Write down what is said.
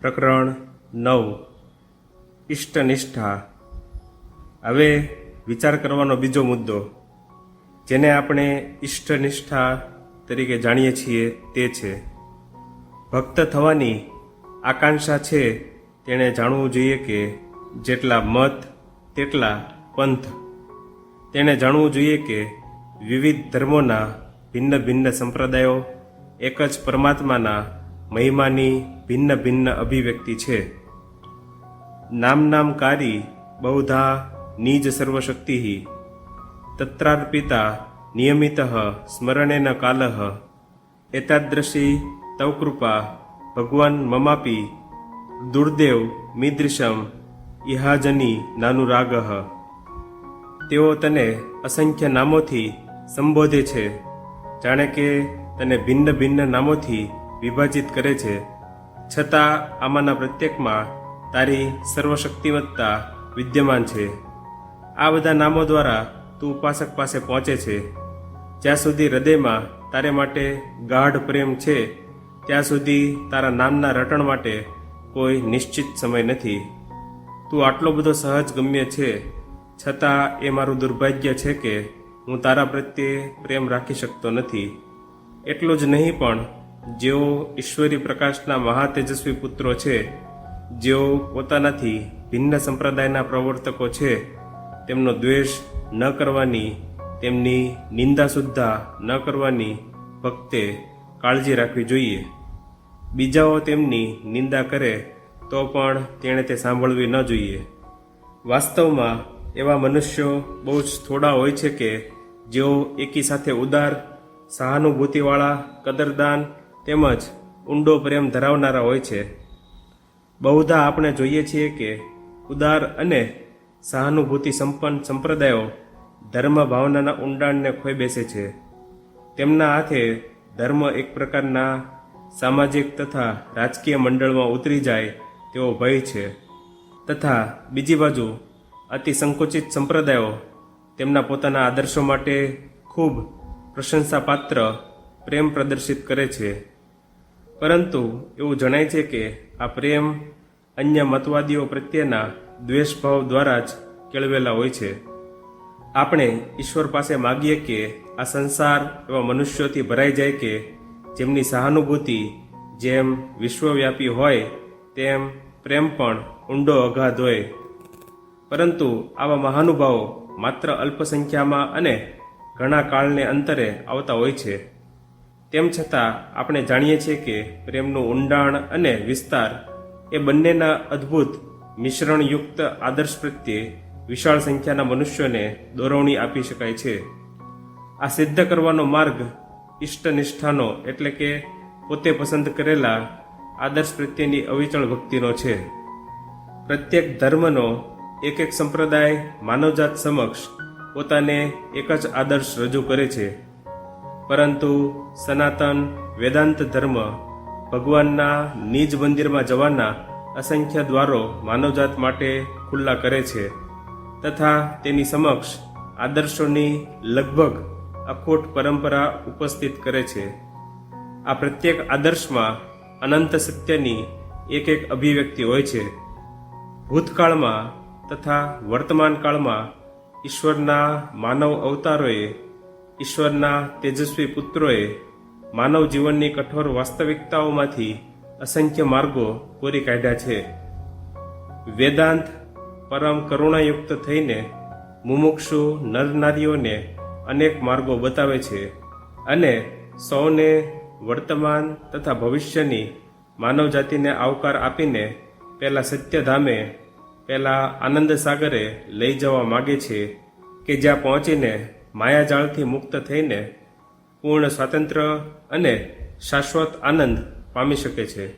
પ્રકરણ 9 ઇષ્ટનિષ્ઠા. હવે વિચાર કરવાનો બીજો મુદ્દો, જેને આપણે ઇષ્ટનિષ્ઠા તરીકે જાણીએ છીએ તે છે ભક્ત થવાની આકાંક્ષા છે. તેણે જાણવું જોઈએ કે જેટલા મત તેટલા પંથ. તેણે જાણવું જોઈએ કે વિવિધ ધર્મોના ભિન્ન ભિન્ન સંપ્રદાયો એક જ પરમાત્માના મહિમાની ભિન્ન ભિન્ન અભિવ્યક્તિ છે. નામનામકારી બહુધા નિજ સર્વશક્તિ તત્રાર્પિતા નિયમિત સ્મરણેન કાલ એતાદૃશી તવ કૃપા ભગવાન મમાપી દુર્દેવ મીદૃશમ ઇહાજની નાનુરાગ. તેઓ તને અસંખ્ય નામોથી સંબોધે છે, જાણે કે તને ભિન્ન ભિન્ન નામોથી વિભાજિત કરે છે, છતાં આમાંના પ્રત્યેકમાં તારી સર્વશક્તિમત્તા વિદ્યમાન છે. આ બધા નામો દ્વારા તું ઉપાસક પાસે પહોંચે છે. જ્યાં સુધી હૃદયમાં તારે માટે ગાઢ પ્રેમ છે, ત્યાં સુધી તારા નામના રટણ માટે કોઈ નિશ્ચિત સમય નથી. તું આટલો બધો સહજ ગમ્ય છે, છતાં એ મારું દુર્ભાગ્ય છે કે હું તારા પ્રત્યે પ્રેમ રાખી શકતો નથી. એટલું જ નહીં, પણ જેઓ ઈશ્વરી પ્રકાશના મહાતેજસ્વી પુત્રો છે, જેઓ પોતાનાથી ભિન્ન સંપ્રદાયના પ્રવર્તકો છે, તેમનો દ્વેષ ન કરવાની, તેમની નિંદા સુદ્ધા ન કરવાની ભક્તે કાળજી રાખવી જોઈએ. બીજાઓ તેમની નિંદા કરે તો પણ તેણે તે સાંભળવી ન જોઈએ. વાસ્તવમાં એવા મનુષ્યો બહુ જ થોડા હોય છે કે જેઓ એકી સાથે ઉદાર, સહાનુભૂતિવાળા, કદરદાન તેમજ ઊંડો પ્રેમ ધરાવનારા હોય છે. બહુધા આપણે જોઈએ છીએ કે ઉદાર અને સહાનુભૂતિ સંપન્ન સંપ્રદાયો ધર્મ ભાવનાના ઊંડાણને ખોઈ બેસે છે. તેમના હાથે ધર્મ એક પ્રકારના સામાજિક તથા રાજકીય મંડળમાં ઉતરી જાય તેવો ભય છે. તથા બીજી બાજુ અતિ સંકુચિત સંપ્રદાયો તેમના પોતાના આદર્શો માટે ખૂબ પ્રશંસાપાત્ર પ્રેમ પ્રદર્શિત કરે છે. પરંતુ એવું જણાય છે કે આ પ્રેમ અન્ય મતવાદીઓ પ્રત્યેના દ્વેષભાવ દ્વારા જ કેળવેલા હોય છે. આપણે ઈશ્વર પાસે માગીએ કે આ સંસાર એવા મનુષ્યોથી ભરાઈ જાય કે જેમની સહાનુભૂતિ જેમ વિશ્વવ્યાપી હોય તેમ પ્રેમ પણ ઊંડો અગાધ હોય. પરંતુ આવા મહાનુભાવો માત્ર અલ્પ સંખ્યામાં અને ઘણા કાળને અંતરે આવતા હોય છે. તેમ છતાં આપણે જાણીએ છીએ કે પ્રેમનું ઊંડાણ અને વિસ્તાર એ બંનેના અદ્ભુત મિશ્રણયુક્ત આદર્શ પ્રત્યે વિશાળ સંખ્યાના મનુષ્યોને દોરવણી આપી શકાય છે. આ સિદ્ધ કરવાનો માર્ગ ઇષ્ટનિષ્ઠાનો એટલે કે પોતે પસંદ કરેલા આદર્શ પ્રત્યેની અવિચળ ભક્તિનો છે. પ્રત્યેક ધર્મનો એક એક સંપ્રદાય માનવજાત સમક્ષ પોતાને એક જ આદર્શ રજૂ કરે છે. પરંતુ સનાતન વેદાંત ધર્મ ભગવાનના નિજ મંદિરમાં જવાના અસંખ્ય દ્વારો માનવજાત માટે ખુલ્લા કરે છે તથા તેની સમક્ષ આદર્શોની લગભગ અખૂટ પરંપરા ઉપસ્થિત કરે છે. આ પ્રત્યેક આદર્શમાં અનંત સત્યની એક એક અભિવ્યક્તિ હોય છે. ભૂતકાળમાં તથા વર્તમાન કાળમાં ઈશ્વરના માનવ અવતારોએ, ઈશ્વરના તેજસ્વી પુત્રોએ માનવ જીવનની કઠોર વાસ્તવિકતાઓમાંથી અસંખ્ય માર્ગો પૂરી કાઢ્યા છે. વેદાંત પરમ કરુણાયુક્ત થઈને મુમુક્ષુ નરનારીઓને અનેક માર્ગો બતાવે છે અને સૌને વર્તમાન તથા ભવિષ્યની માનવજાતિને આવકાર આપીને પહેલા સત્યધામે, પહેલા આનંદ સાગરે લઈ જવા માગે છે કે જ્યાં પહોંચીને માયાજાળથી મુક્ત થઈને પૂર્ણ સ્વાતંત્ર્ય અને શાશ્વત આનંદ પામી શકે છે.